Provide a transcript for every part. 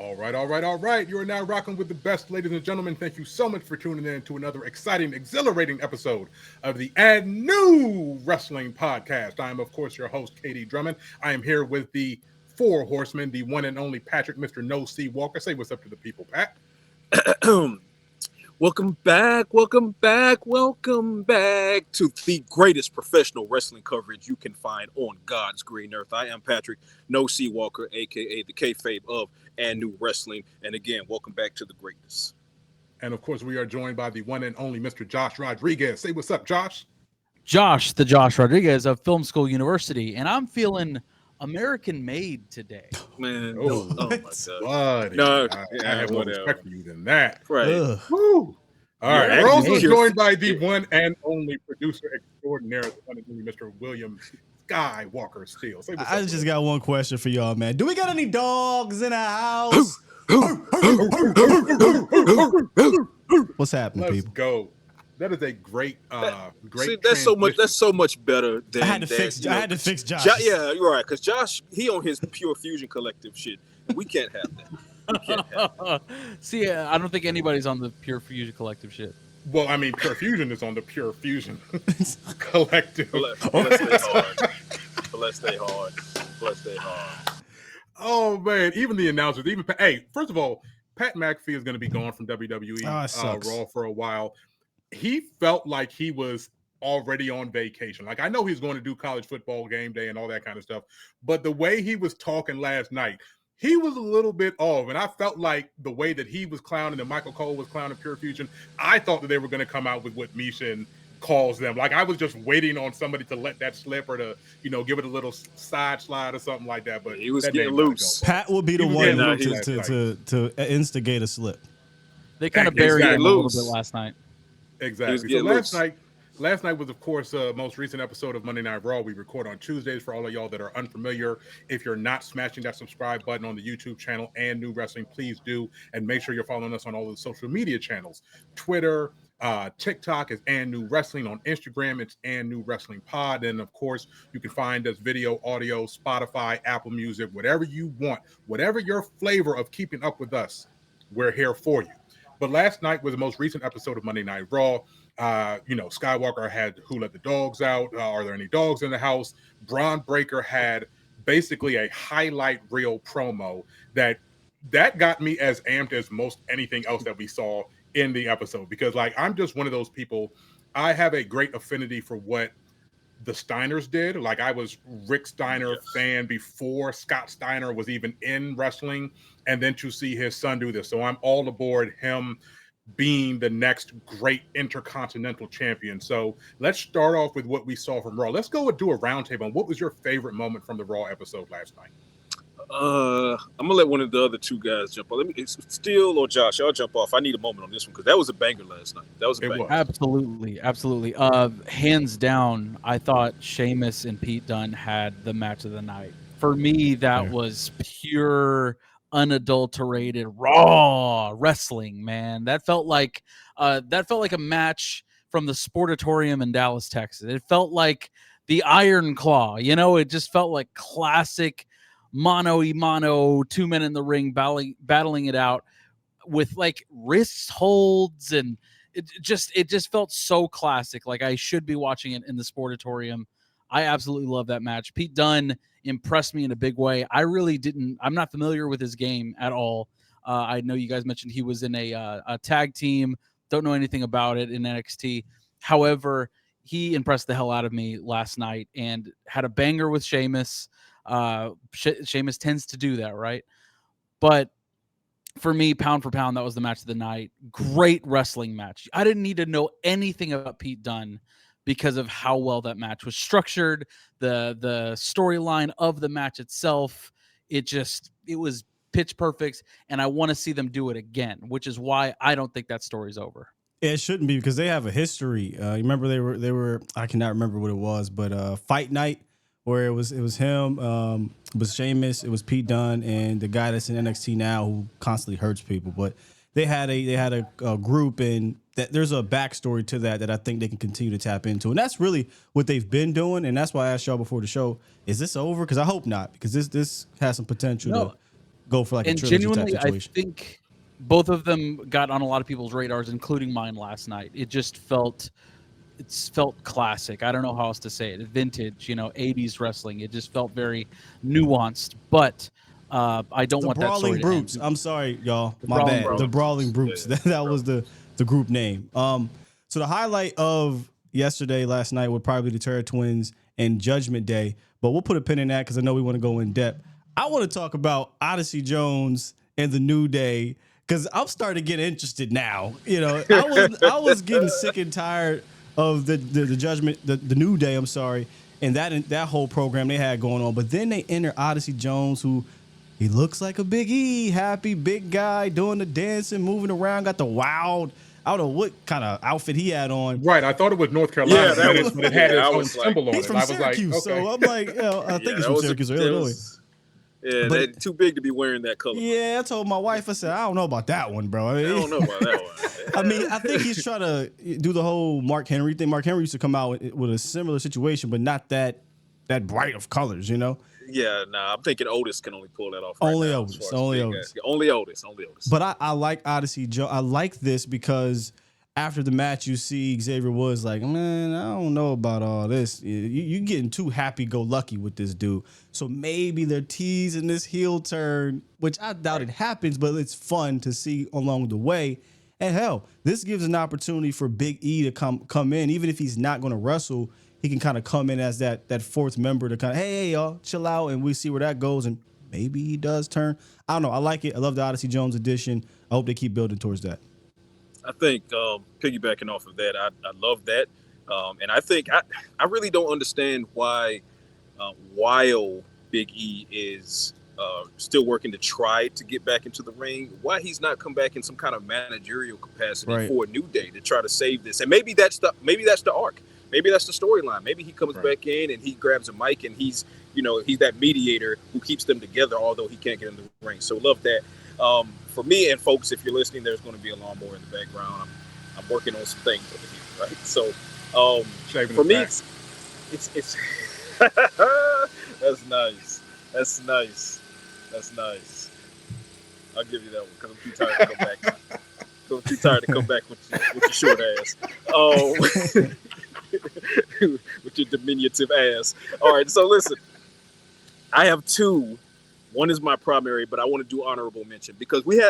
All right. You are now rocking with the best, ladies and gentlemen. Thank you so much for tuning in to another exciting, exhilarating episode of the And New Wrestling Podcast. I am, of course, your host, Katie Drummond. I am here with the four horsemen, the one and only Patrick, Mr. No C Walker. Say what's up to the people, Pat. Welcome back to the greatest professional wrestling coverage you can find on God's green earth. I am Patrick No C Walker, aka the kayfabe of And New Wrestling, and again, welcome back to the greatness. And of course, we are joined by the one and only Mr. Josh Rodriguez. Say what's up, Josh. Josh Rodriguez of Film School University, and I'm feeling American made today. Man, oh my God. No, I have more respect for you than that. Right. Woo. All right. We're also Hey. joined by the one and only producer extraordinaire, the one and only Mr. William Skywalker Steele. Say what's I up, just Will. got one question for y'all, man. Do we got any dogs in the house? What's happening, Let's people? go. That is a great, great. See, that's so much better than I had to that, fix Josh. Yeah, you're right. Because Josh, he on his Pure Fusion Collective shit. We can't have that. We can't have that. See, I don't think anybody's on the Pure Fusion Collective shit. Well, I mean, Pure Fusion is on the Pure Fusion Collective. Let's stay hard. Let's stay hard. Let's stay hard. Oh man, even the announcers, hey, first of all, Pat McAfee is going to be gone from WWE Raw for a while. He felt like he was already on vacation. Like, I know he's going to do college football game day and all that kind of stuff, but the way he was talking last night, he was a little bit off. And I felt like the way that he was clowning and Michael Cole was clowning Pure Fusion, I thought that they were going to come out with what Mishin calls them. Like, I was just waiting on somebody to let that slip or to, give it a little side slide or something like that. But he was getting loose. Pat will be the one to instigate a slip. They kind of buried him a little bit last night. Exactly. So last night was, of course, most recent episode of Monday Night Raw. We record on Tuesdays for all of y'all that are unfamiliar. If you're not smashing that subscribe button on the YouTube channel and New Wrestling, please do. And make sure you're following us on all the social media channels. Twitter, TikTok is And New Wrestling. On Instagram, it's And New Wrestling Pod. And of course, you can find us video, audio, Spotify, Apple Music, whatever you want, whatever your flavor of keeping up with us, we're here for you. But last night was the most recent episode of Monday Night Raw. Skywalker had Who Let the Dogs Out? Are there any dogs in the house? Braun Breaker had basically a highlight reel promo that got me as amped as most anything else that we saw in the episode. Because, like, I'm just one of those people. I have a great affinity for what the Steiners did. Like, I was Rick Steiner fan before Scott Steiner was even in wrestling, and then to see his son do this. So I'm all aboard him being the next great intercontinental champion. So let's start off with what we saw from Raw. Let's go and do a roundtable. What was your favorite moment from the Raw episode last night? I'm gonna let one of the other two guys jump off. Steele or Josh, y'all jump off. I need a moment on this one because that was a banger last night. That was a banger. Absolutely. Hands down, I thought Sheamus and Pete Dunne had the match of the night. For me, that was pure, unadulterated, raw wrestling. Man, that felt like a match from the Sportatorium in Dallas, Texas. It felt like the Iron Claw. It just felt like classic mano-a-mano, 2 men in the ring battling it out with like wrist holds, and it just felt so classic. Like I should be watching it in the Sportatorium. I absolutely love that match. Pete Dunne impressed me in a big way. I'm not familiar with his game at all. I know you guys mentioned he was in a tag team. Don't know anything about it in NXT. However, he impressed the hell out of me last night and had a banger with Sheamus. Sheamus tends to do that, right? But for me, pound for pound, that was the match of the night. Great wrestling match. I didn't need to know anything about Pete Dunne because of how well that match was structured, the storyline of the match itself. It was pitch perfect, and I want to see them do it again, which is why I don't think that story's over. It shouldn't be because they have a history. You remember they were I cannot remember what it was, but Fight Night, where it was him, it was Sheamus, it was Pete Dunne, and the guy that's in NXT now who constantly hurts people. But they had a group, and that there's a backstory to that I think they can continue to tap into, and that's really what they've been doing. And that's why I asked y'all before the show, is this over? Because I hope not, because this has some potential to go for like and a trilogy type genuinely, situation. I think both of them got on a lot of people's radars, including mine last night. It just felt classic. I don't know how else to say it. Vintage, 80s wrestling. It just felt very nuanced, but I don't want that story Brawling to end. Brutes. I'm sorry, y'all. My Brawling bad. The Brawling Brutes. Yeah. That was the group name. So the highlight of last night would probably be the Terror Twins and Judgment Day, but we'll put a pin in that because I know we want to go in depth. I want to talk about Odyssey Jones and the New Day because I'm starting to get interested now. I was getting sick and tired of the Judgment, the New Day. I'm sorry, and that whole program they had going on. But then they enter Odyssey Jones, who he looks like a Big E, happy big guy doing the dancing, moving around, got the wild. I don't know what kind of outfit he had on. Right, I thought it was North Carolina, Yeah, that was- but it had yeah, its I own was like- symbol on He's it. from I was Syracuse, like, okay. so I'm like, I think he's from Syracuse or Illinois. Yeah, But- they're too big to be wearing that color. Yeah, I told my wife, I said, I don't know about that one, bro. I don't know about that one. I mean, I think he's trying to do the whole Mark Henry thing. Mark Henry used to come out with a similar situation, but not that bright of colors, Yeah, nah, I'm thinking Otis can only pull that off. Only now, Otis, as far as only big Otis. guys. Only Otis. But I like Odyssey Joe. I like this because after the match, you see Xavier Woods like, man, I don't know about all this. You getting too happy-go-lucky with this dude. So maybe they're teasing this heel turn, which I doubt it happens, but it's fun to see along the way. And hell, this gives an opportunity for Big E to come in, even if he's not going to wrestle. He can kind of come in as that fourth member to kind of, hey, y'all, chill out, and we see where that goes. And maybe he does turn. I don't know. I like it. I love the Odyssey Jones edition. I hope they keep building towards that. I think piggybacking off of that, I love that. And I think I really don't understand why while Big E is still working to try to get back into the ring, why he's not come back in some kind of managerial capacity for a New Day to try to save this. And maybe that's the arc. Maybe that's the storyline. Maybe he comes back in and he grabs a mic and he's that mediator who keeps them together, although he can't get in the ring. So love that. For me and folks, if you're listening, there's going to be a lawnmower in the background. I'm working on some things over here, right? So for me, it's that's nice. That's nice. I'll give you that one because I'm too tired to come back. I'm too tired to come back with your short ass. With your diminutive ass. All right, so listen. I have two. One is my primary, but I want to do honorable mention because we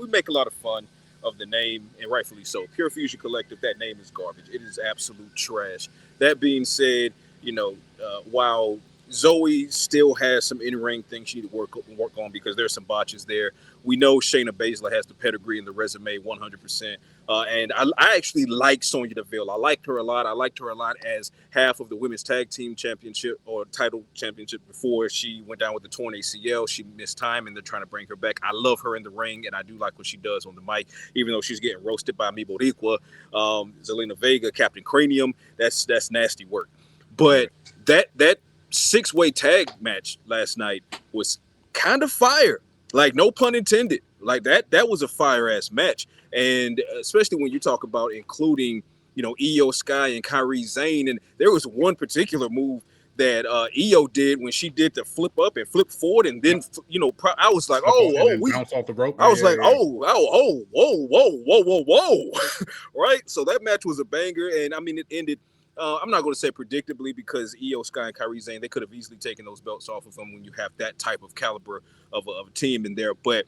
make a lot of fun of the name, and rightfully so. Pure Fusion Collective, that name is garbage. It is absolute trash. That being said, while Zoe still has some in-ring things she need to work on because there's some botches there. We know Shayna Baszler has the pedigree and the resume 100%. And I actually like Sonya Deville. I liked her a lot. I liked her a lot as half of the women's tag team championship or title championship before she went down with the torn ACL. She missed time and they're trying to bring her back. I love her in the ring and I do like what she does on the mic, even though she's getting roasted by Mi Boricua, Zelina Vega, Captain Cranium. That's nasty work. But that 6-way tag match last night was kind of fire. Like, no pun intended. Like, that was a fire-ass match. And especially when you talk about including, Io Sky and Kairi Sane. And there was one particular move that Io did when she did the flip up and flip forward. And then, I was like, we bounce off the rope. I was like, whoa. Right? So that match was a banger. And, I mean, it ended I'm not going to say predictably because Io Sky and Kairi Sane, they could have easily taken those belts off of them when you have that type of caliber of a team in there. But,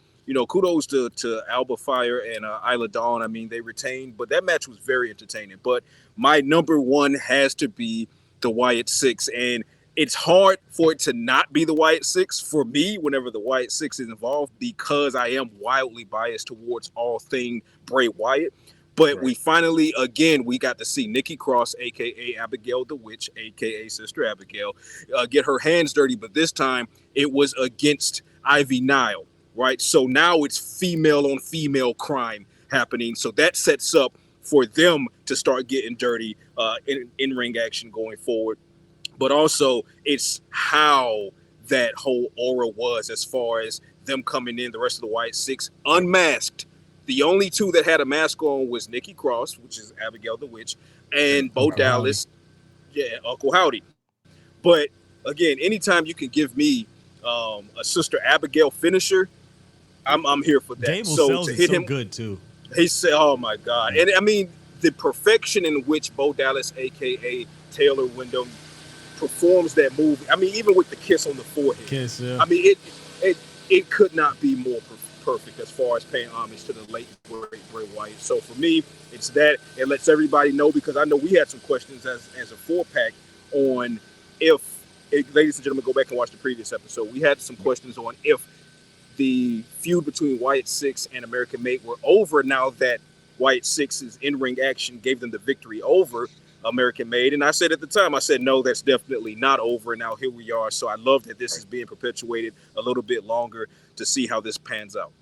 kudos to Alba Fire and Isla Dawn. I mean, they retained, but that match was very entertaining. But my number one has to be the Wyatt Sicks. And it's hard for it to not be the Wyatt Sicks for me whenever the Wyatt Sicks is involved because I am wildly biased towards all thing Bray Wyatt. But we finally, again, we got to see Nikki Cross, a.k.a. Abigail the Witch, a.k.a. Sister Abigail, get her hands dirty. But this time it was against Ivy Nile, right? So now it's female-on-female crime happening. So that sets up for them to start getting dirty in-ring action going forward. But also it's how that whole aura was as far as them coming in, the rest of the Wyatt Sicks, unmasked. The only two that had a mask on was Nikki Cross, which is Abigail the Witch, and Bo Dallas, Uncle Howdy. But again, anytime you can give me a Sister Abigail finisher, I'm here for that. Gable so sells to it hit so him, good too. he said, "Oh my God!" And I mean, the perfection in which Bo Dallas, aka Taylor Wyndham, performs that move. I mean, even with the kiss on the forehead. Kiss, yeah. I mean, it could not be more perfect as far as paying homage to the late great Bray Wyatt. So for me, it's that. It lets everybody know, because I know we had some questions as a 4-pack on ladies and gentlemen, go back and watch the previous episode. We had some questions on if the feud between Wyatt Sicks and American Made were over now that Wyatt Sicks' in-ring action gave them the victory over American Made. And I said at the time, I said, no, that's definitely not over. And now here we are. So I love that this is being perpetuated a little bit longer to see how this pans out.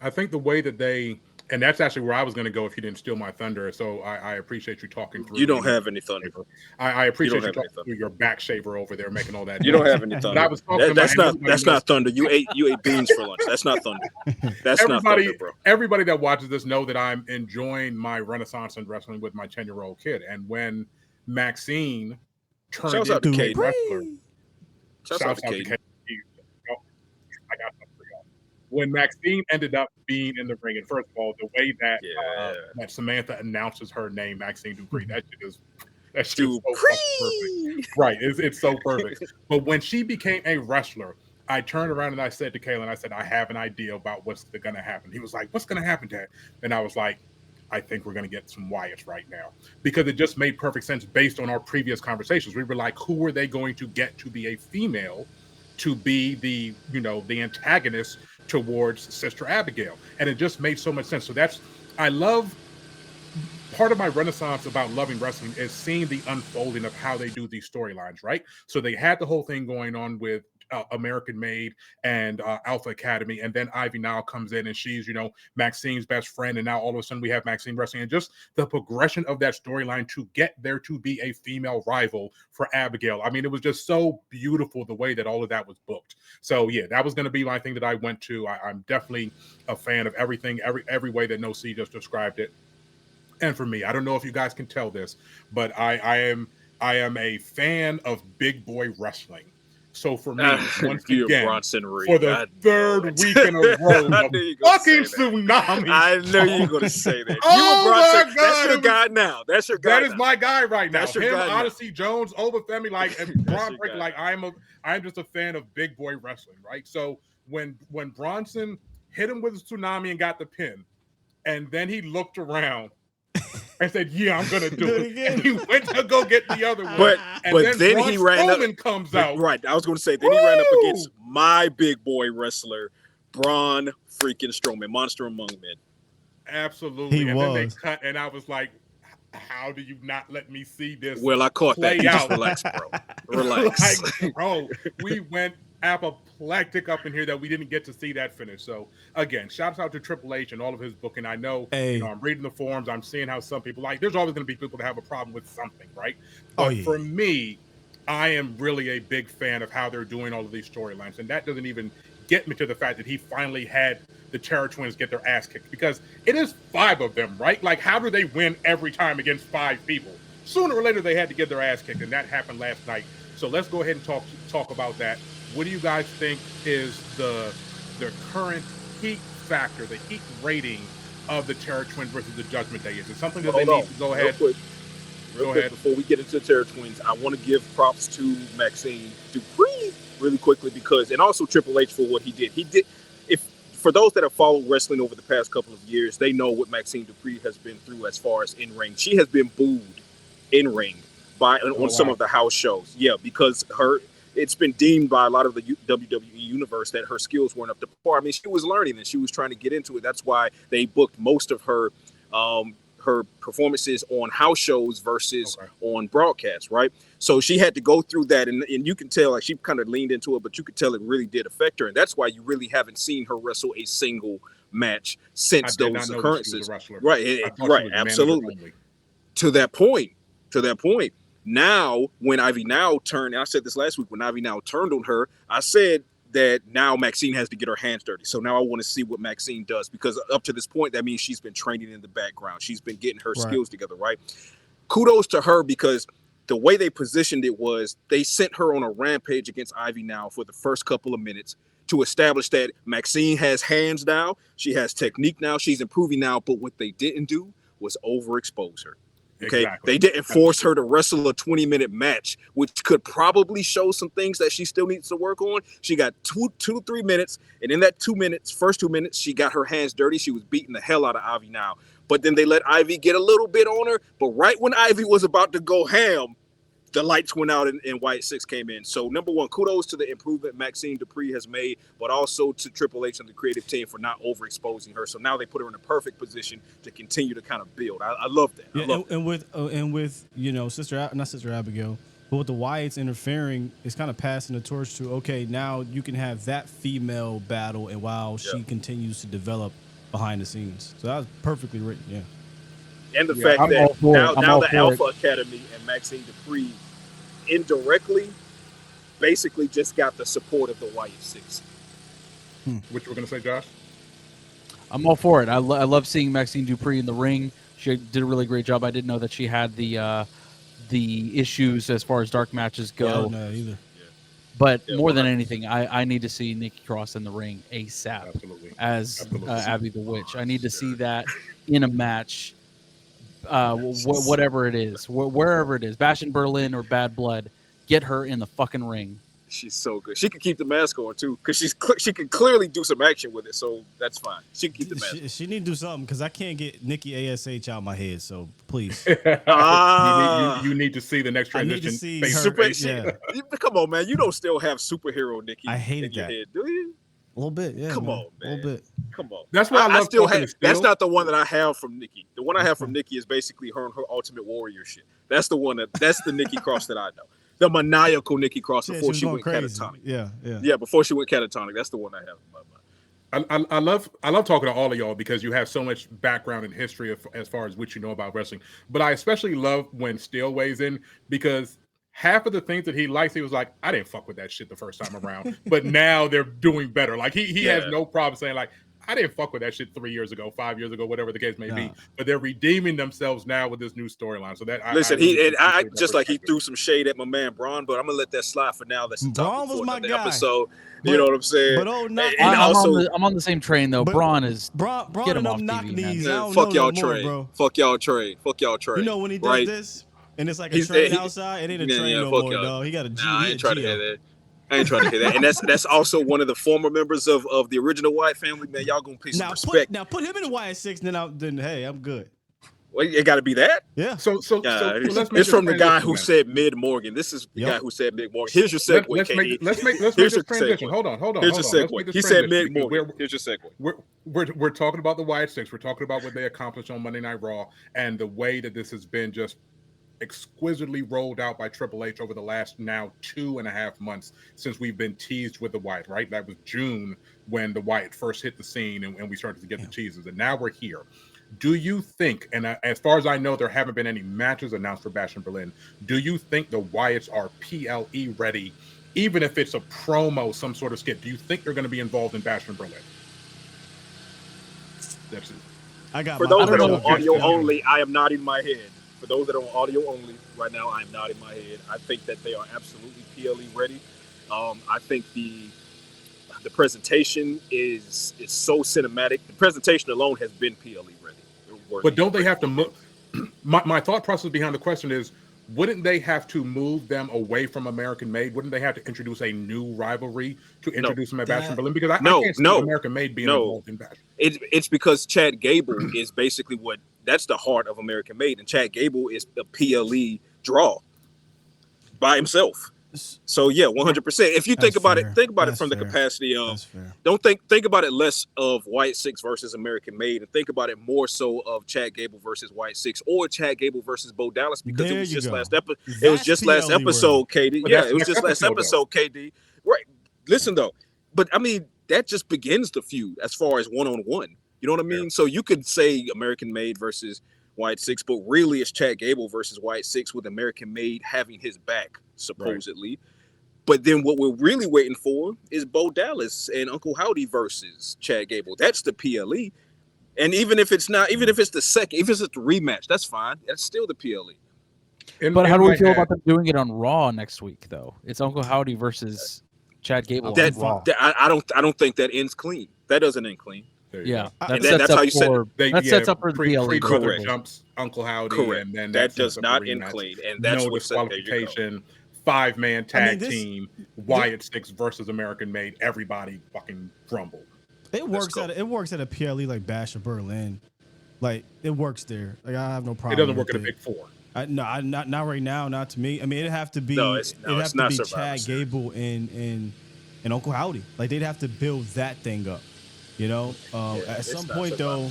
I think the way that and that's actually where I was going to go if you didn't steal my thunder. So I appreciate you talking through. You don't have any thunder. I appreciate you talking through your back shaver over there, making all that. You don't have any thunder. I was talking that's not thunder. You ate beans for lunch. That's not thunder. That's not thunder, bro. Everybody that watches this know that I'm enjoying my renaissance in wrestling with my 10-year-old kid. And when Maxine turned into a wrestler, shouts out to Kate. I got something for y'all. When Maxine ended up being in the ring, and first of all, the way that that Samantha announces her name, Maxine Dupree, that shit is so perfect. Right, it's so perfect. But when she became a wrestler, I turned around and I said to Kaylan, I said, I have an idea about what's going to happen. He was like, what's going to happen, Dad? And I was like, I think we're going to get some Wyatts right now, because it just made perfect sense based on our previous conversations. We were like, who are they going to get to be a female to be the antagonist towards Sister Abigail? And it just made so much sense. So I love, part of my renaissance about loving wrestling is seeing the unfolding of how they do these storylines, right? So they had the whole thing going on with American Made and Alpha Academy, and then Ivy now comes in and she's Maxine's best friend, and now all of a sudden we have Maxine wrestling, and just the progression of that storyline to get there to be a female rival for Abigail. I mean, it was just so beautiful the way that all of that was booked. So yeah, that was going to be my thing that I went to. I'm definitely a fan of everything, every way that No C just described it. And for me, I don't know if you guys can tell this, but I am a fan of big boy wrestling. So for me, once again, for the third week in a row, a fucking tsunami. I know you're going to say that. Oh my God. That's your guy now. That's your guy. That is my guy right now. That's your guy now. Odyssey Jones, Obafemi, and Braun Breaker. I'm just a fan of big boy wrestling, right? So when Bronson hit him with a tsunami and got the pin, and then he looked around and said, "Yeah, I'm gonna do it." And he went to go get the other one. But then he ran up. Comes out. Right, I was going to say. Then he ran up against my big boy wrestler, Braun freaking Strowman, Monster Among Men. Absolutely. Then they cut, and I was like, "How do you not let me see this?" Well, I caught that. Just relax, bro. Relax, bro. We went apoplectic up in here that we didn't get to see that finish. So again, shouts out to Triple H and all of his booking. I know, I'm reading the forums, I'm seeing how some people there's always going to be people that have a problem with something, right? But for me, I am really a big fan of how they're doing all of these storylines, and that doesn't even get me to the fact that he finally had the Terror Twins get their ass kicked, because it is 5 of them, right? Like, how do they win every time against 5 people? Sooner or later they had to get their ass kicked, and that happened last night. So let's go ahead and talk about that. What do you guys think is the current heat factor, the heat rating of the Terror Twins versus the Judgment Day? Is it something that they need to go ahead? Real quick, before we get into the Terror Twins, I want to give props to Maxine Dupree really quickly, and also Triple H for what he did. For those that have followed wrestling over the past couple of years, they know what Maxine Dupree has been through as far as in ring. She has been booed in ring on some of the house shows. Yeah, because it's been deemed by a lot of the WWE universe that her skills weren't up to par. I mean, she was learning and she was trying to get into it. That's why they booked most of her performances on house shows versus on broadcast, right? So she had to go through that, and you can tell, like, she kind of leaned into it, but you could tell it really did affect her, and that's why you really haven't seen her wrestle a single match since those occurrences. Right, absolutely. To that point. Now, when Ivy Now turned, and I said this last week, when Ivy Now turned on her, I said that now Maxine has to get her hands dirty. So now I want to see what Maxine does, because up to this point, that means she's been training in the background. She's been getting her skills together, right? Kudos to her, because the way they positioned it was they sent her on a rampage against Ivy Now for the first couple of minutes to establish that Maxine has hands now. She has technique now. She's improving now. But what they didn't do was overexpose her. Okay, They didn't force her to wrestle a 20-minute match, which could probably show some things that she still needs to work on. She got 2 to 3 minutes, and in that first 2 minutes, she got her hands dirty. She was beating the hell out of Ivy now. But then they let Ivy get a little bit on her. But right when Ivy was about to go ham, the lights went out and Wyatt Sicks came in. So number one, kudos to the improvement Maxine Dupree has made, but also to Triple H and the creative team for not overexposing her. So now they put her in a perfect position to continue to kind of build. I love that. Yeah, and with Sister Abigail, but with the Wyatts interfering, it's kind of passing the torch to, okay, now you can have that female battle, and while she continues to develop behind the scenes. So that was perfectly written. Yeah. And the fact that now the Alpha Academy and Maxine Dupree indirectly basically just got the support of the Wyatt Sicks. Which we're going to say, Josh? I'm all for it. I love seeing Maxine Dupree in the ring. She did a really great job. I didn't know that she had the issues as far as dark matches go. No, either. But more than anything, I need to see Nikki Cross in the ring ASAP. Absolutely. As Abby the Witch. I need to see that in a match. Whatever it is, wherever it is, Bash in Berlin or Bad Blood, get her in the fucking ring. She's so good. She can keep the mask on too, because she can clearly do some action with it, so that's fine. She can keep the mask. She need to do something, because I can't get Nikki ASH out of my head. So please, you need to see the next transition. I need to see her. Come on, man. You don't still have superhero Nikki. I hated that. Head, do you? A little bit, yeah. Come on, man. A little bit. Come on. That's why I love still have. That's not the one that I have from Nikki. The one I have from Nikki is basically her and her Ultimate Warrior shit. That's the one that's the Nikki Cross that I know. The maniacal Nikki Cross before she went catatonic. Yeah. Before she went catatonic. That's the one I have in my mind. I love talking to all of y'all because you have so much background and history as far as what you know about wrestling. But I especially love when Steele weighs in, because half of the things that he likes, he was like, I didn't fuck with that shit the first time around, but now they're doing better. Like he has no problem saying, like, I didn't fuck with that shit 3 years ago, 5 years ago, whatever the case may be. But they're redeeming themselves now with this new storyline. So that I just like he threw some shade at my man Braun, but I'm gonna let that slide for now. That's Braun was my guy. Episode. You know what I'm saying? But I'm on the same train though. Braun is Braun get him and off them knock TV, knees. Fuck y'all trade. Fuck y'all trade. You know when he does this? And it's like a train outside. It ain't a train no more, dog. He got a G. I ain't trying to hear that. And that's also one of the former members of the original Wyatt family. Man, y'all gonna pay some respect. Put him in the Wyatt Sicks, then hey, I'm good. Well, it got to be that. Yeah. So let's make it's from the guy who said Mid Morgan. This is the guy who said Mid Morgan. Here's your segue. Let's make this transition. Hold on. Here's your segue. He said Mid Morgan. Here's your segue. We're talking about the Wyatt Sicks. We're talking about what they accomplished on Monday Night Raw and the way that this has been just exquisitely rolled out by Triple H over the last now 2.5 months since we've been teased with the Wyatt, right? That was June when the Wyatt first hit the scene and we started to get the teases, and now we're here. Do you think, and as far as I know, there haven't been any matches announced for Bash in Berlin, do you think the Wyatts are PLE ready, even if it's a promo, some sort of skit? Do you think they're going to be involved in Bash in Berlin? That's it. For those that are on audio only, I am nodding my head. For those that are on audio only right now, I'm nodding my head. I think that they are absolutely PLE ready. I think the presentation is so cinematic. The presentation alone has been PLE ready. But don't they have to move? My thought process behind the question is, wouldn't they have to move them away from American Made? Wouldn't they have to introduce a new rivalry to introduce them at Bash in Berlin? Because I can't see American Made being involved in Bash. It's because Chad Gable is basically that's the heart of American Made, and Chad Gable is the PLE draw by himself. So yeah, 100%. If you think about it from the capacity of, don't think about it less of Wyatt Sicks versus American Made, and think about it more so of Chad Gable versus Wyatt Sicks, or Chad Gable versus Bo Dallas, because it was just last episode. It was just last episode, KD. Yeah, it was just last episode, KD. Right. Listen though, but I mean that just begins the feud as far as one-on-one. You know what I mean? So you could say American Made versus Wyatt Sicks, but really it's Chad Gable versus Wyatt Sicks with American Made having his back, supposedly. Right. But then what we're really waiting for is Bo Dallas and Uncle Howdy versus Chad Gable. That's the PLE. And even if it's the rematch, that's fine. That's still the PLE. But how do we feel about them doing it on Raw next week, though? It's Uncle Howdy versus Chad Gable. I don't think that ends clean. That doesn't end clean. Yeah, that's how you said it. That sets up for the PLE. Brother jumps Uncle Howdy, Correct. and then that does not end clean, and that's no what disqualification. 5-man tag team, Wyatt Sicks versus American Made. Everybody fucking crumbled. It works at a PLE like Bash of Berlin. Like it works there. Like I have no problem. It doesn't work at a Big Four. Not right now. Not to me. I mean, it'd have to be. It'd have to be Chad Gable and Uncle Howdy. Like they'd have to build that thing up. You know. At some point though,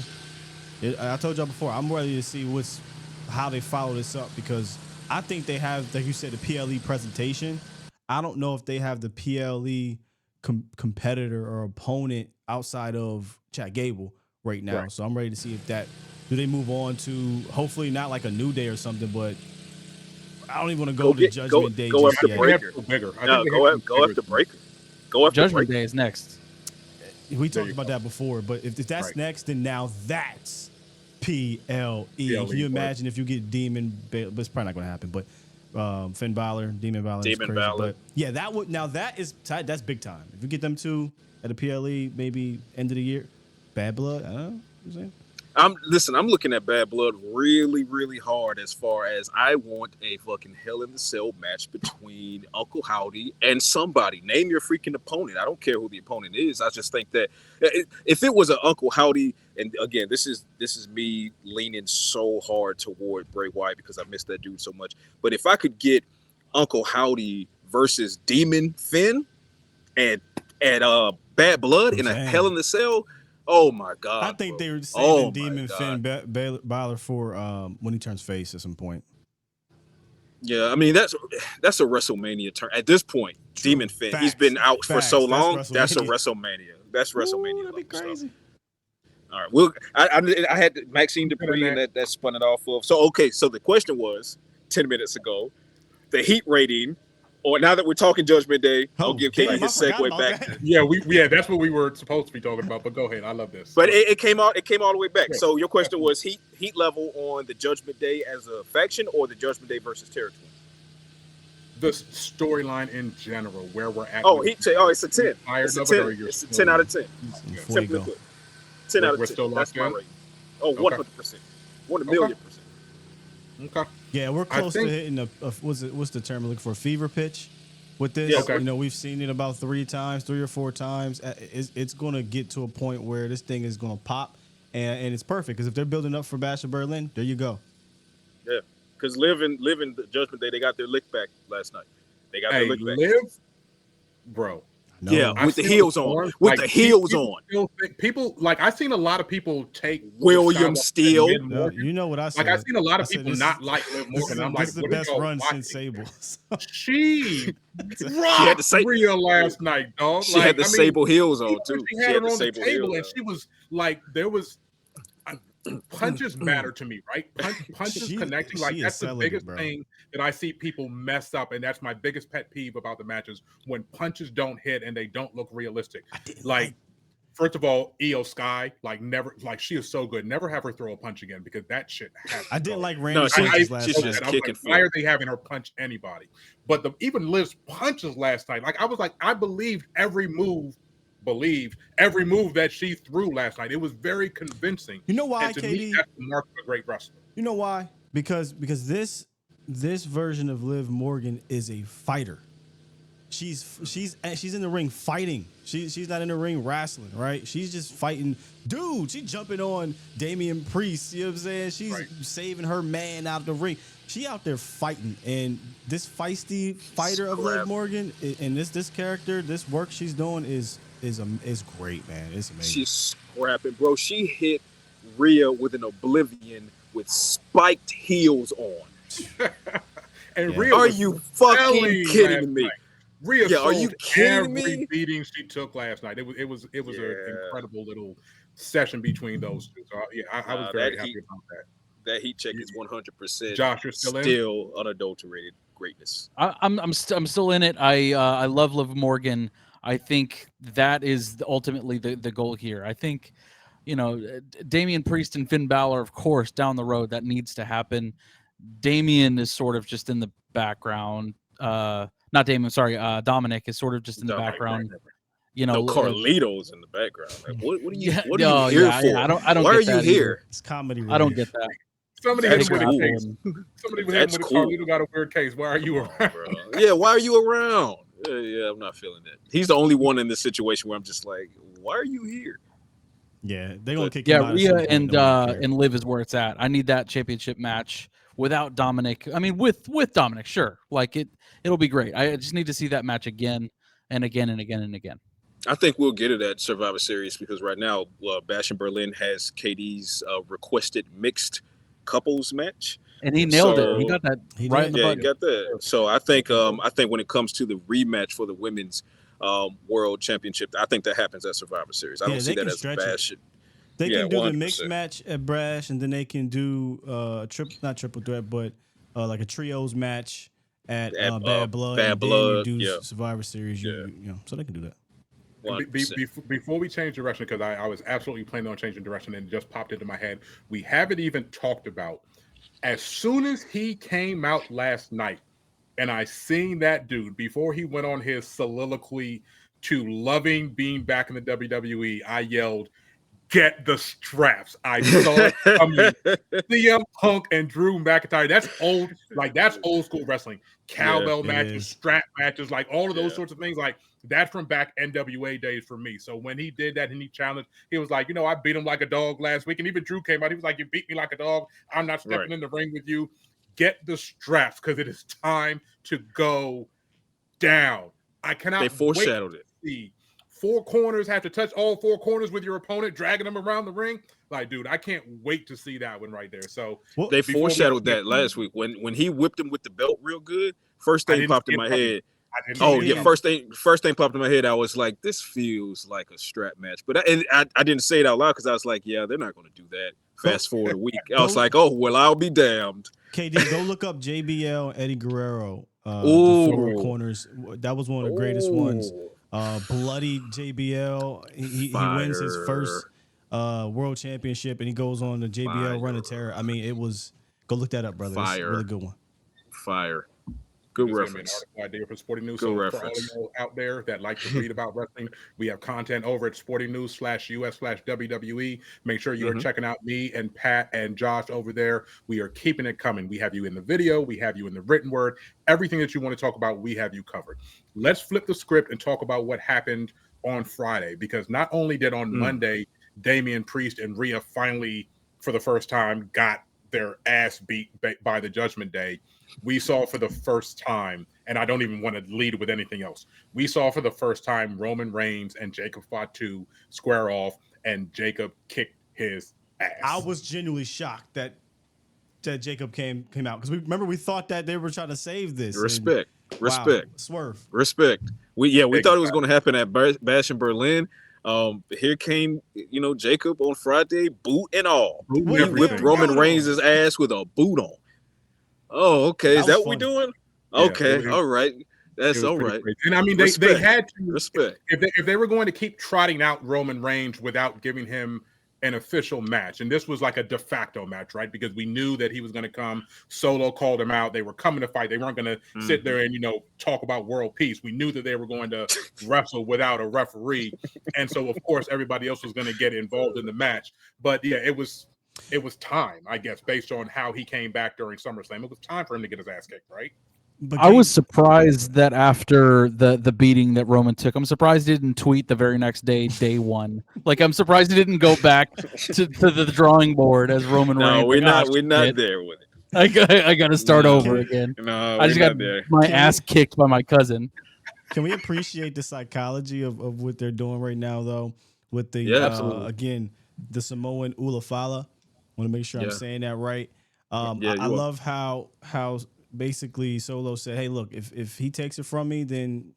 I told y'all before. I'm ready to see how they follow this up because I think they have, like you said, the PLE presentation. I don't know if they have the PLE competitor or opponent outside of Chad Gable right now. Right. So I'm ready to see if do they move on to hopefully not like a New Day or something, but I don't even want to go to Judgment Day. Go after Breaker. Go after Breaker. Go after Judgment Day is next. We talked about that before, but if that's next, then now that's PLE. Can you imagine if you get Demon? But it's probably not going to happen. But Finn Balor, Demon Balor, is crazy. But yeah, that's big time. If you get them two at a PLE, maybe end of the year, Bad Blood. I don't know. What I'm saying. I'm looking at Bad Blood really, really hard as far as I want a fucking Hell in the Cell match between Uncle Howdy and somebody. Name your freaking opponent. I don't care who the opponent is. I just think that if it was an Uncle Howdy, and again, this is me leaning so hard toward Bray Wyatt because I miss that dude so much. But if I could get Uncle Howdy versus Demon Finn and Bad Blood in a Hell in the Cell. Oh my God! I think they were saving Demon Finn Balor for when he turns face at some point. Yeah, I mean that's a WrestleMania turn at this point. True. Demon Finn, he's been out for so long. That's a WrestleMania. That's WrestleMania. That'd be crazy. All right. Well, I had Maxine Dupree and that spun it off of. So okay, so the question was 10 minutes ago, the heat rating. Or now that we're talking Judgment Day, I'll give Katie his segue back. Yeah, that's what we were supposed to be talking about. But go ahead, I love this. But it came all the way back. Yeah. So your question was heat level on the Judgment Day as a faction, or the Judgment Day versus Territory? The storyline in general, where we're at. It's a 10. It's a 10. It's a 10 out of 10. 10 out of 10. That's my rating. Oh, 100%. 1,000,000%. Okay. Yeah, we're close to hitting what's the term I'm looking for? Fever pitch with this. Yeah, okay. You know, we've seen it about 3 or 4 times. It's going to get to a point where this thing is going to pop, and it's perfect because if they're building up for Bash of Berlin, there you go. Yeah, because Liv and the Judgment Day, they got their lick back last night. They got their lick back. Liv, bro. No. Yeah, with the heels on. With the heels on. People like I've seen a lot of people take William Steele. You know what I said. Like I've seen a lot of people not like Liv Morgan. I'm like, this is the best run since Sable. She rocked Rhea last night, dog. She had the Sable heels on too. She had her on the table, and she was like, there was. Punches matter to me, right? Punches connecting, like that's the biggest thing that I see people mess up, and that's my biggest pet peeve about the matches when punches don't hit and they don't look realistic. Like, first of all, Io Sky, never, she is so good. Never have her throw a punch again because that shit. I didn't like Randy Savage last night. Why are they having her punch anybody? But even Liv's punches last night, I believed every move that she threw last night. It was very convincing. You know why, Katie? That's the mark of a great wrestler. You know why? Because this version of Liv Morgan is a fighter. She's in the ring fighting. She's not in the ring wrestling, right? She's just fighting. Dude, she's jumping on Damian Priest. You know what I'm saying? She's saving her man out of the ring. She out there fighting, and this feisty fighter of Liv Morgan and this character, this work she's doing is great, man. It's amazing. She's scrapping, bro. She hit Rhea with an oblivion with spiked heels on. And Rhea, are you fucking kidding me? Rhea, are you kidding me? Every beating she took last night. It was an incredible little session between those two. So I was very happy about that. That heat check is 100%. Josh, you're still unadulterated greatness. I'm still in it. I love Liv Morgan. I think that is ultimately the goal here. I think, Damian Priest and Finn Balor, of course, down the road, that needs to happen. Damian is sort of just in the background. not Damian, sorry, Dominic is sort of just in the Dominic, background. right. You know, No, Carlito's in the background. Like, what are you? Yeah, What are you here for? I don't. Why get are you that here? either. It's comedy relief. I don't get that. Somebody That's hit him with cool. a case. Somebody hit him with a Carlito got a weird case. Why are you around? Bro. Yeah, why are you around? Yeah, I'm not feeling that. He's the only one in this situation where I'm just like, why are you here? Yeah, they're gonna kick him out. Rhea and Liv is where it's at. I need that championship match without Dominic. I mean, with Dominic, sure. Like it'll be great. I just need to see that match again and again and again and again. I think we'll get it at Survivor Series because right now, Bash in Berlin has KD's requested mixed couples match, and he nailed it. He got that right in the button. He got that. So I think when it comes to the rematch for the women's world championship, I think that happens at Survivor Series. I don't see that as Bash. They can do 100%. The mixed 100%. match at Bash, and then they can do not triple threat, but like a trios match at Bad Blood. Bad Blood. You do Survivor Series. You know, so they can do that. Before we change direction, because I was absolutely planning on changing direction and it just popped into my head, we haven't even talked about, as soon as he came out last night and I seen that dude before he went on his soliloquy to loving being back in the WWE, I yelled, "Get the straps." I saw it coming. CM Punk and Drew McIntyre. That's old school wrestling. Cowbell matches, strap matches, like all of those sorts of things. Like that's from back NWA days for me. So when he did that and he challenged, he was like, I beat him like a dog last week. And even Drew came out. He was like, "You beat me like a dog. I'm not stepping in the ring with you. Get the straps because it is time to go down." I cannot. They foreshadowed it. See. 4 corners, have to touch all 4 corners with your opponent, dragging them around the ring. Like, dude, I can't wait to see that one right there. So they foreshadowed that last week when he whipped him with the belt real good. First thing popped in my head. First thing popped in my head. I was like, this feels like a strap match, but I didn't say it out loud because I was like, yeah, they're not going to do that. Fast forward a week, I was like, oh well, I'll be damned. KD, go look up JBL and Eddie Guerrero. The 4 corners. That was one of the greatest ones. Bloody JBL. He wins his first world championship, and he goes on the JBL Run of Terror. I mean, it was. Go look that up, brother. It's a really good one. Fire. Good reference. Idea for Sporting News. Good so reference. For all of you out there that like to read about wrestling, we have content over at sportingnews/US/WWE. Make sure you are checking out me and Pat and Josh over there. We are keeping it coming. We have you in the video. We have you in the written word. Everything that you want to talk about, we have you covered. Let's flip the script and talk about what happened on Friday, because not only did on Monday, Damian Priest and Rhea finally, for the first time, got their ass beat by the Judgment Day. We saw for the first time, and I don't even want to lead with anything else. We saw for the first time Roman Reigns and Jacob Fatu square off, and Jacob kicked his ass. I was genuinely shocked that Jacob came out, because we thought that they were trying to save this. Respect. Swerve. Respect. We thought it was going to happen at Bash in Berlin. Here came, Jacob on Friday, boot and all. He whipped Roman Reigns' ass with a boot on. Oh, okay. Is that what we're doing? Okay, all right. That's all right. Crazy. And I mean, they had to respect if they were going to keep trotting out Roman Reigns without giving him an official match, and this was like a de facto match, right? Because we knew that he was going to come. Solo called him out. They were coming to fight. They weren't going to sit there and talk about world peace. We knew that they were going to wrestle without a referee, and so of course everybody else was going to get involved in the match. But yeah, it was time, I guess, based on how he came back during SummerSlam. It was time for him to get his ass kicked, right? But I was surprised that after the beating that Roman took, I'm surprised he didn't tweet the very next day, day one. Like, I'm surprised he didn't go back to the drawing board as Roman Reigns. No, we're not there with it. I got to start over again. No, I just got my ass kicked by my cousin. Can we appreciate the psychology of what they're doing right now, though? With the again, the Samoan Ulafala. Want to make sure I'm saying that right. I love how basically Solo said, "Hey, look, if he takes it from me, then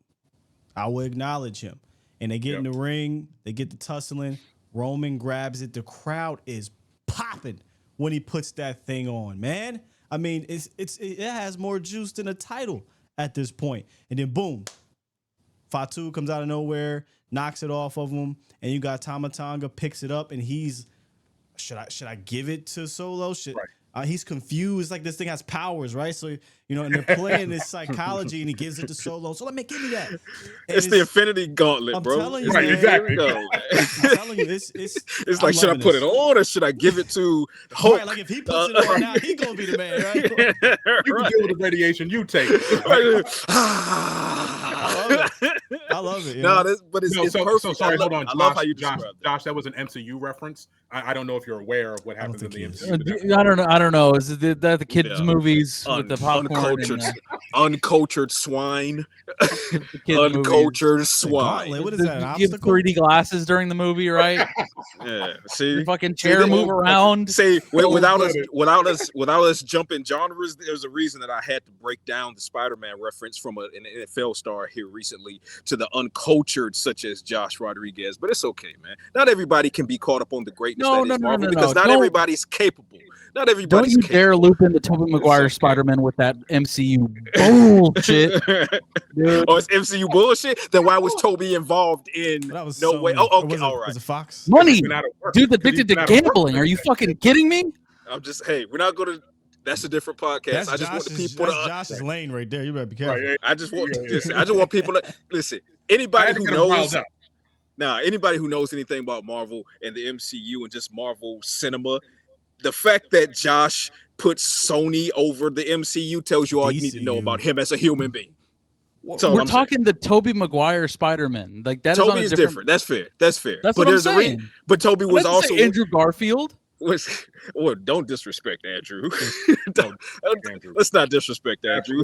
I will acknowledge him." And they get in the ring, they get the tussling. Roman grabs it. The crowd is popping when he puts that thing on, man. I mean, it has more juice than a title at this point. And then boom, Fatu comes out of nowhere, knocks it off of him, and you got Tama Tonga picks it up, and he's should I give it to Solo? He's confused. Like this thing has powers, right? So and they're playing this psychology, and he gives it to Solo. So give me that. And it's the Infinity Gauntlet, bro. I'm telling you, right, man. exactly. I'm telling you, it's like, should I put it on or should I give it to Hulk? Right, like if he puts it on now, he gonna be the man, right? You can deal with the radiation. You take it. I love it. But it's perfect. So sorry, hold on. I love how you describe that. Josh, that was an MCU reference. I don't know if you're aware of what happens in the MCU. I don't know. Is it that the kids' movies with the popcorn? Uncultured swine. Uncultured swine. What is that? You have 3D glasses during the movie, right? Yeah. See, your fucking chair move around. See, without us jumping genres, there's a reason that I had to break down the Spider-Man reference from an NFL star here recently to the uncultured, such as Josh Rodriguez. But it's okay, man. Not everybody can be caught up on the greatness that is Marvel because not everybody's capable. Not everybody's Don't you dare loop into Tobey Maguire Spider-Man with that MCU bullshit. Dude. Oh, it's MCU bullshit? Then why was Toby involved in No Way? Oh, okay, all right. Was it Fox? Money. Dude, addicted to gambling. Are you fucking kidding me? I'm just, we're not going to. That's a different podcast. I just want the people to. That's Josh's lane right there. You better be careful. Right, I just want people to listen. Anybody who knows. Now, anybody who knows anything about Marvel and the MCU and just Marvel cinema, the fact that Josh puts Sony over the MCU tells you all you need to know about him as a human being. We're talking the Tobey Maguire Spider-Man. Like that Toby is different. That's fair. That's what I'm saying. But Toby was also Andrew Garfield. Don't disrespect Andrew. Let's not disrespect Andrew.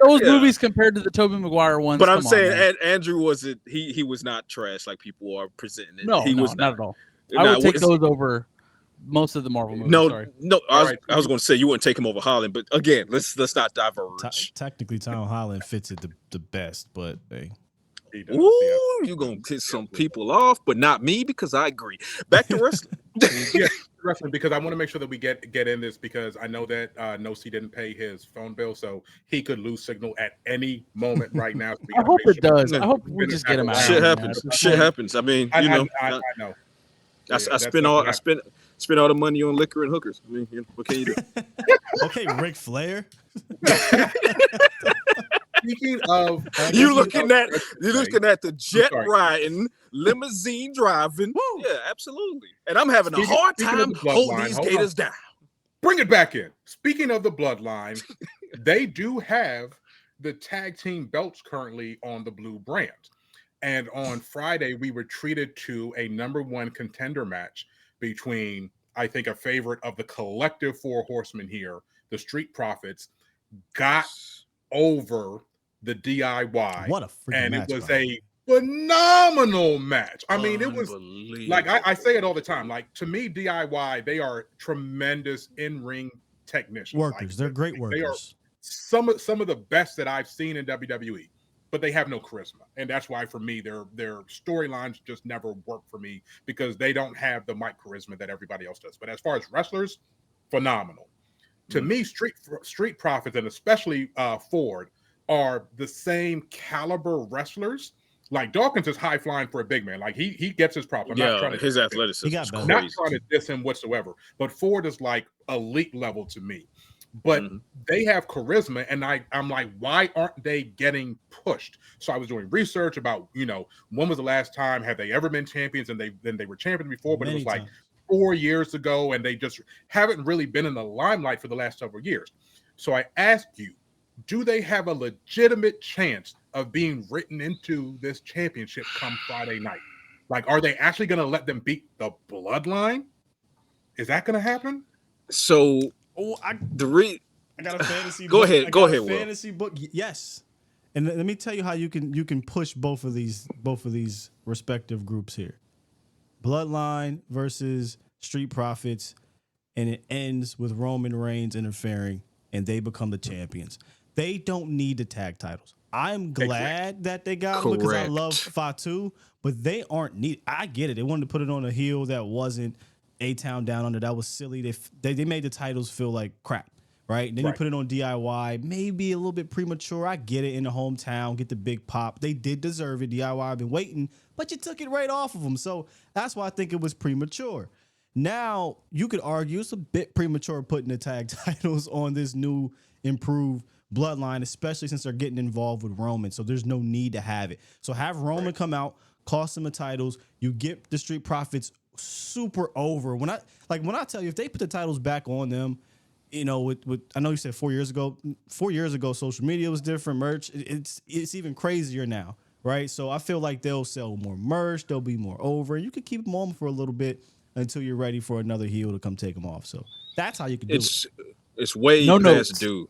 Those movies compared to the Tobey Maguire ones. But I'm saying Andrew wasn't. He was not trash like people are presenting it. No, he was not at all. I would take those over most of the Marvel movies. No. I was going to say you wouldn't take him over Holland, but again, let's not diverge. Technically, Tom Holland fits it the best, but hey. Ooh, you're gonna piss some people off, but not me because I agree. Back to wrestling. Wrestling, because I want to make sure that we get in this because I know that No-C didn't pay his phone bill, so he could lose signal at any moment right now. I hope it does. I hope we just get him out. Shit happens. I mean, I know. I spent all the money on liquor and hookers. I mean, what can you do? Okay, Ric Flair. Speaking of, you're looking at the jet riding, limousine driving. Woo. Yeah, absolutely. And I'm having a hard time holding these gators down. Bring it back in. Speaking of the Bloodline, they do have the tag team belts currently on the Blue brand. And on Friday, we were treated to a #1 contender match between, I think, a favorite of the collective 4 horsemen here, the Street Profits, got over the DIY. What a freaking match. And it was a phenomenal match. I mean, it was like, I say it all the time. Like, to me, DIY, they are tremendous in-ring technicians. Workers. Like, they're great workers. They are some of the best that I've seen in WWE, but they have no charisma. And that's why, for me, their storylines just never work for me because they don't have the mic charisma that everybody else does. But as far as wrestlers, phenomenal. To me, Street Profits, and especially Ford, are the same caliber wrestlers. Like Dawkins is high flying for a big man. Like he gets his props. His athleticism. Not trying to diss him whatsoever. But Ford is like elite level to me. But they have charisma, and I'm like, why aren't they getting pushed? So I was doing research about, when was the last time have they ever been champions? And they were champions before, but it was like 4 years ago, and they just haven't really been in the limelight for the last several years. So I asked you, do they have a legitimate chance of being written into this championship come Friday night? Like, are they actually going to let them beat the Bloodline? Is that going to happen? So, I got a fantasy go book. Ahead, fantasy book. Yes. And let me tell you how you can push both of these respective groups here. Bloodline versus Street Profits, and it ends with Roman Reigns interfering, and they become the champions. They don't need the tag titles. I'm glad that they got them because I love Fatu, but they aren't needed. I get it. They wanted to put it on a heel that wasn't A-Town Down Under. That was silly. They made the titles feel like crap, right? Then you put it on DIY, maybe a little bit premature. I get it, in the hometown, get the big pop. They did deserve it. DIY, I've been waiting, but you took it right off of them. So that's why I think it was premature. Now you could argue it's a bit premature putting the tag titles on this new improved Bloodline, especially since they're getting involved with Roman. So there's no need to have it. So have Roman come out, cost them the titles. You get the Street Profits super over. When I tell you, if they put the titles back on them, you know, with I know you said 4 years ago. 4 years ago, social media was different. Merch, it's even crazier now, right? So I feel like they'll sell more merch. They'll be more over. You could keep them on for a little bit until you're ready for another heel to come take them off. So that's how you can do it. It's way past due.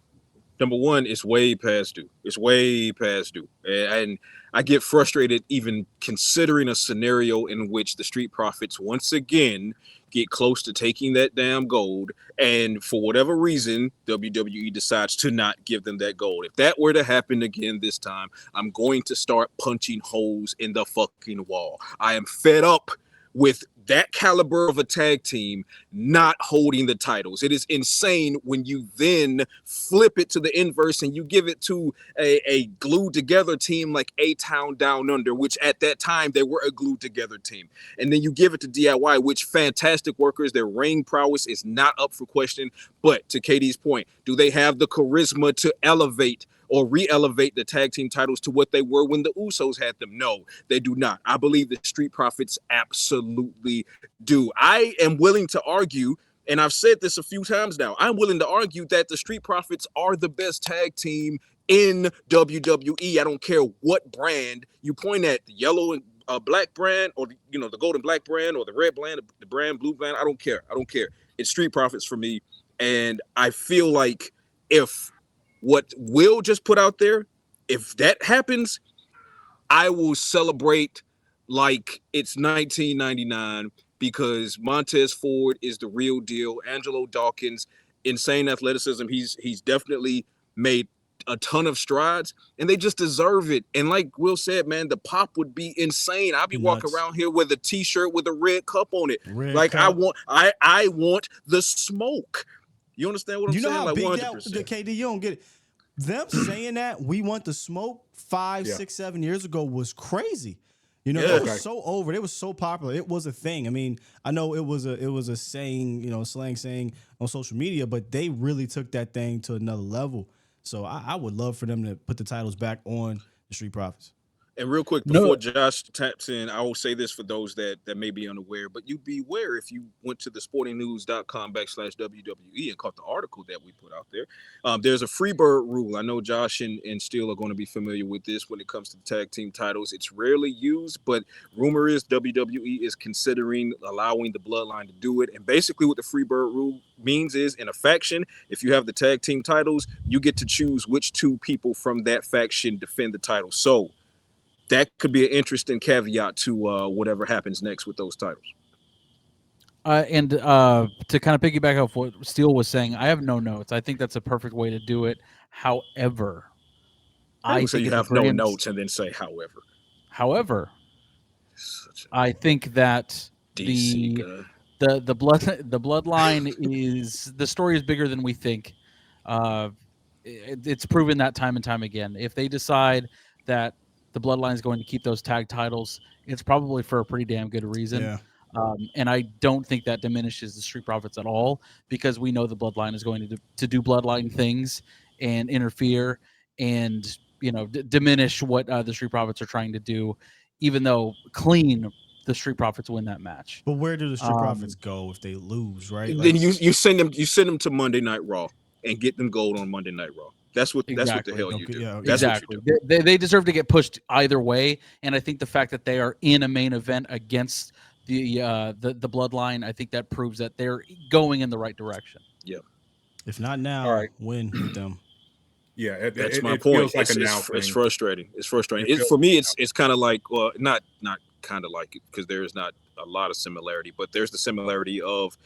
Number one, it's way past due. It's way past due. And I get frustrated even considering a scenario in which the Street Profits once again get close to taking that damn gold, and for whatever reason, WWE decides to not give them that gold. If that were to happen again this time, I'm going to start punching holes in the fucking wall. I am fed up with that caliber of a tag team not holding the titles. It is insane when you then flip it to the inverse and you give it to a glued together team like A-Town Down Under, which at that time they were a glued together team. And then you give it to DIY, which fantastic workers, their ring prowess is not up for question. But to KD's point, do they have the charisma to elevate or re-elevate the tag team titles to what they were when the Usos had them? No, they do not. I believe the Street Profits absolutely do. I am willing to argue, and I've said this a few times now, I'm willing to argue that the Street Profits are the best tag team in WWE. I don't care what brand you point at, the yellow and black brand, or the gold and black brand, or the red brand, the brand blue brand. I don't care. It's Street Profits for me. And I feel like if what Will just put out there, if that happens, I will celebrate like it's 1999, because Montez Ford is the real deal. Angelo Dawkins, insane athleticism. He's definitely made a ton of strides, and they just deserve it. And like Will said, man, the pop would be insane. I'll be walking around here with a t-shirt with a red cup on it. I want the smoke. You understand what I'm saying? You know how like big 100%. that, KD, you don't get it. Them saying that we want the smoke 5, 6, 7 years ago was crazy. It was so over. It was so popular. It was a thing. I mean, I know it was a saying, slang saying on social media, but they really took that thing to another level. So I would love for them to put the titles back on the Street Profits. And real quick, before Josh taps in, I will say this for those that may be unaware, but you'd be aware if you went to the sportingnews.com/WWE and caught the article that we put out there. There's a Freebird rule. I know Josh and Steele are going to be familiar with this when it comes to the tag team titles. It's rarely used, but rumor is WWE is considering allowing the Bloodline to do it. And basically what the Freebird rule means is, in a faction, if you have the tag team titles, you get to choose which two people from that faction defend the title. So that could be an interesting caveat to whatever happens next with those titles. And to kind of piggyback off what Steele was saying, I have no notes. I think that's a perfect way to do it. However, I think you have no notes and then say however. I think that the bloodline is, the story is bigger than we think. It's proven that time and time again. If they decide that the Bloodline is going to keep those tag titles, it's probably for a pretty damn good reason. Yeah. And I don't think that diminishes the Street Profits at all, because we know the Bloodline is going to do Bloodline things and interfere and diminish what the Street Profits are trying to do, even though clean the Street Profits win that match. But where do the Street Profits go if they lose, right? Then you send them to Monday Night Raw and get them gold on Monday Night Raw. That's what the hell you do. Yeah, that's exactly. What you do. They deserve to get pushed either way, and I think the fact that they are in a main event against the Bloodline, I think that proves that they're going in the right direction. Yeah. If not now, when with them? Yeah, that's my point. Like it's frustrating. It's frustrating. For me, it's kind of like, well, not kind of like it, because there is not a lot of similarity, but there's the similarity of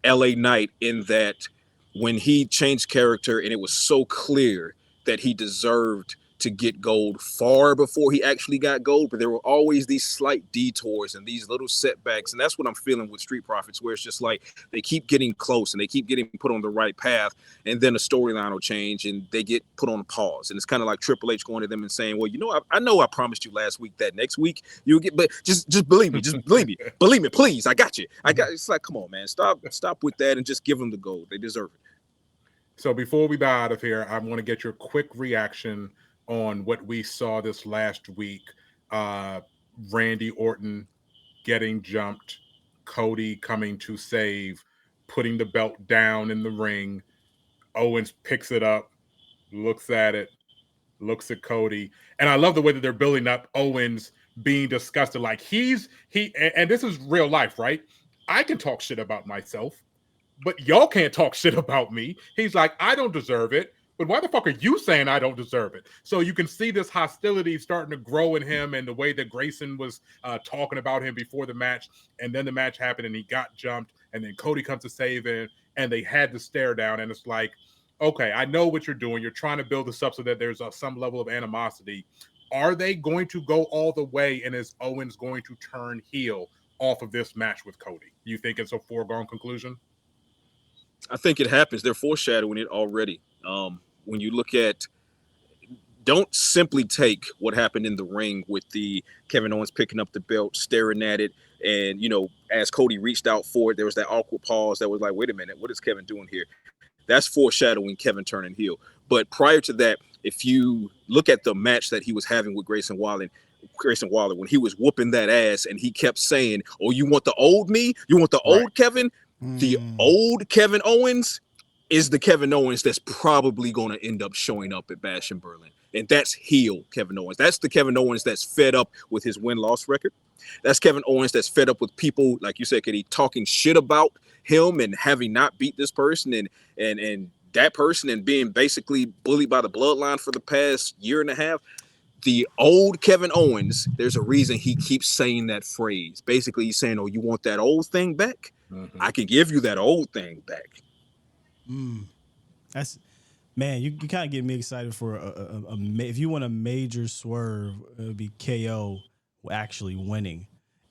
LA Knight in that when he changed character and it was so clear that he deserved to get gold far before he actually got gold, but there were always these slight detours and these little setbacks, and that's what I'm feeling with Street Profits, where it's just like they keep getting close and they keep getting put on the right path, and then the storyline will change and they get put on a pause, and it's kind of like Triple H going to them and saying, well, you know, I know I promised you last week that next week you'll get, but just believe me, believe me, please, I got you. It's like, come on, man, stop with that and just give them the gold. They deserve it. So before we bow out of here, I want to get your quick reaction on what we saw this last week. Randy Orton getting jumped, Cody coming to save, putting the belt down in the ring. Owens picks it up, looks at it, looks at Cody. And I love the way that they're building up Owens being disgusted. Like and this is real life, right? I can talk shit about myself, but y'all can't talk shit about me. He's like, I don't deserve it. But why the fuck are you saying I don't deserve it? So you can see this hostility starting to grow in him, and the way that Grayson was talking about him before the match. And then the match happened and he got jumped, and then Cody comes to save him, and they had the stare down. And it's like, okay, I know what you're doing. You're trying to build this up so that there's some level of animosity. Are they going to go all the way, and is Owens going to turn heel off of this match with Cody? You think it's a foregone conclusion? I think it happens. They're foreshadowing it already. When you look at, don't simply take what happened in the ring with the Kevin Owens picking up the belt, staring at it, and, you know, as Cody reached out for it, there was that awkward pause that was like, wait a minute, what is Kevin doing here? That's foreshadowing Kevin turning heel. But prior to that, if you look at the match that he was having with Grayson Waller, when he was whooping that ass and he kept saying, oh, you want the old me? You want the old Kevin? The old Kevin Owens is the Kevin Owens that's probably going to end up showing up at Bash in Berlin. And that's heel Kevin Owens. That's the Kevin Owens that's fed up with his win-loss record. That's Kevin Owens that's fed up with people, like you said, Katie, talking shit about him and having not beat this person and that person and being basically bullied by the Bloodline for the past year and a half. The old Kevin Owens, there's a reason he keeps saying that phrase. Basically, he's saying, oh, you want that old thing back? Mm-hmm. I can give you that old thing back. That's, man, you kind of get me excited for if you want a major swerve, it would be KO actually winning,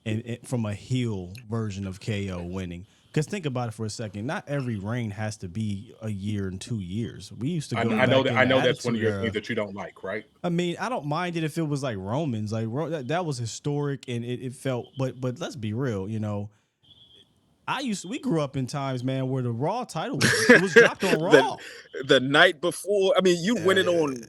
and from a heel version of KO winning. Because think about it for a second, not every reign has to be a year and 2 years. We used to go. I know that's one of your things that you don't like, right? I mean, I don't mind it if it was like Romans, like that was historic and it felt. But let's be real, you know. We grew up in times, man, where the Raw title was dropped on Raw. The night before, I mean, you win it on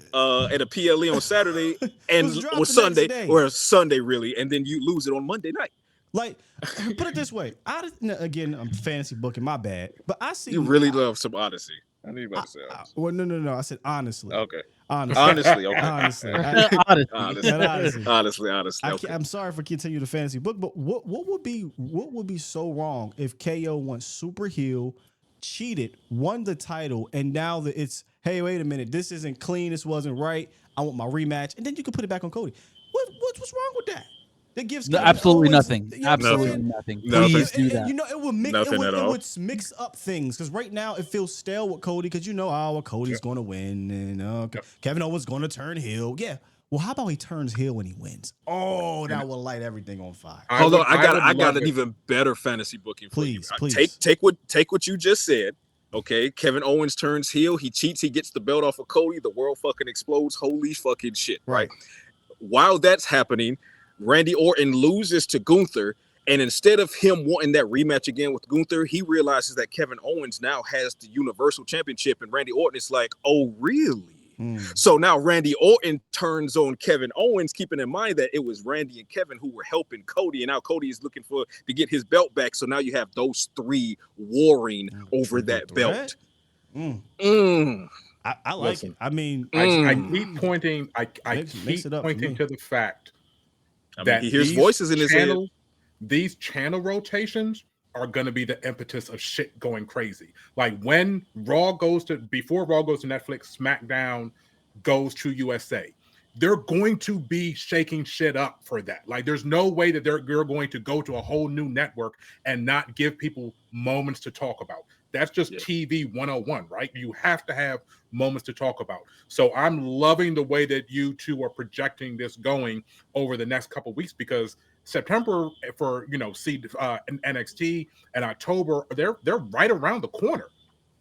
at a PLE on Saturday and or Sunday, or Sunday really, and then you lose it on Monday night. Like, put it this way, again, I'm fantasy booking, my bad, but I see you really love some Odyssey. I knew you about to say Odyssey. Well, no. I said honestly. Okay. Honestly. Okay. Honestly. Okay. I'm sorry for continuing the fantasy book, but what would be so wrong if KO went super heel, cheated, won the title, and now that it's, hey, wait a minute, this isn't clean, this wasn't right, I want my rematch, and then you can put it back on Cody. What's wrong with that? That gives absolutely nothing. Absolutely nothing. Please do that. You know, it would mix up things, because right now it feels stale with Cody, because you know, Cody's going to win, and Kevin Owens going to turn heel. Yeah. Well, how about he turns heel when he wins? Oh, that will light everything on fire. Although I got an even better fantasy booking for you. Please. Take what you just said. Okay, Kevin Owens turns heel. He cheats. He gets the belt off of Cody. The world fucking explodes. Holy fucking shit! Right. While that's happening, Randy Orton loses to Gunther, and instead of him wanting that rematch again with Gunther, he realizes that Kevin Owens now has the Universal Championship, and Randy Orton is like, oh, really? So now Randy Orton turns on Kevin Owens, keeping in mind that it was Randy and Kevin who were helping Cody, and now Cody is looking to get his belt back. So now you have those three warring over that belt. I like it. I mean, I keep pointing. I keep pointing to the fact that he hears voices in his head. These channel rotations are going to be the impetus of shit going crazy. Like when before Raw goes to Netflix, SmackDown goes to USA. They're going to be shaking shit up for that. Like there's no way that they're going to go to a whole new network and not give people moments to talk about. That's just TV 101, right? You have to have moments to talk about. So I'm loving the way that you two are projecting this going over the next couple of weeks, because September for NXT and October, they're right around the corner.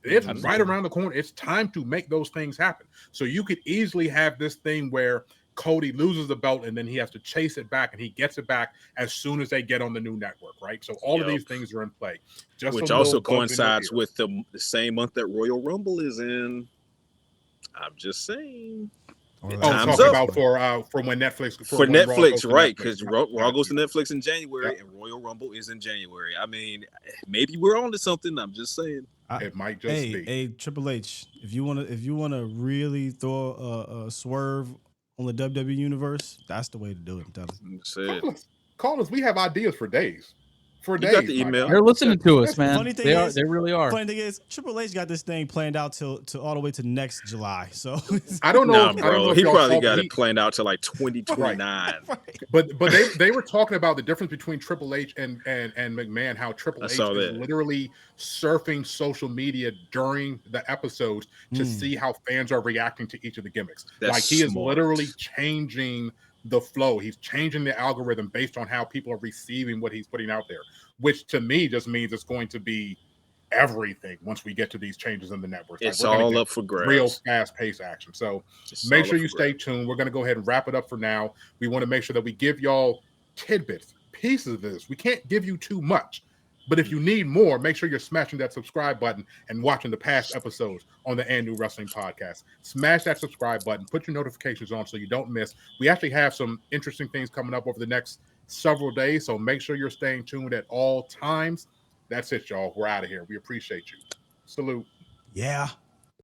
It's right around the corner. It's time to make those things happen. So you could easily have this thing where Cody loses the belt and then he has to chase it back, and he gets it back as soon as they get on the new network, right? So all of these things are in play. Which also coincides with the same month that Royal Rumble is in. I'm just saying. Talking about for when Netflix for Netflix, right? Because Raw goes to Netflix in January, and Royal Rumble is in January. I mean, maybe we're on to something. I'm just saying. It might just be. Hey, Triple H, if you wanna really throw a swerve on the WWE universe, that's the way to do it. I'm telling you. Call us. We have ideas for days. You got the email. They're listening to us, man. They really are. Funny thing is, Triple H got this thing planned out to all the way to next July. So I don't know. Bro. He probably got it planned out to like 2029. Right. But they were talking about the difference between Triple H and McMahon. How Triple H is literally surfing social media during the episodes to see how fans are reacting to each of the gimmicks. He is literally changing the flow. He's changing the algorithm based on how people are receiving what he's putting out there, which to me just means it's going to be everything once we get to these changes in the network. It's all up for grabs. Real fast-paced action. So make sure you stay tuned. We're going to go ahead and wrap it up for now. We want to make sure that we give y'all tidbits, pieces of this. We can't give you too much. But if you need more, make sure you're smashing that subscribe button and watching the past episodes on the And New Wrestling Podcast. Smash that subscribe button. Put your notifications on so you don't miss. We actually have some interesting things coming up over the next several days, so make sure you're staying tuned at all times. That's it, y'all. We're out of here. We appreciate you. Salute. Yeah.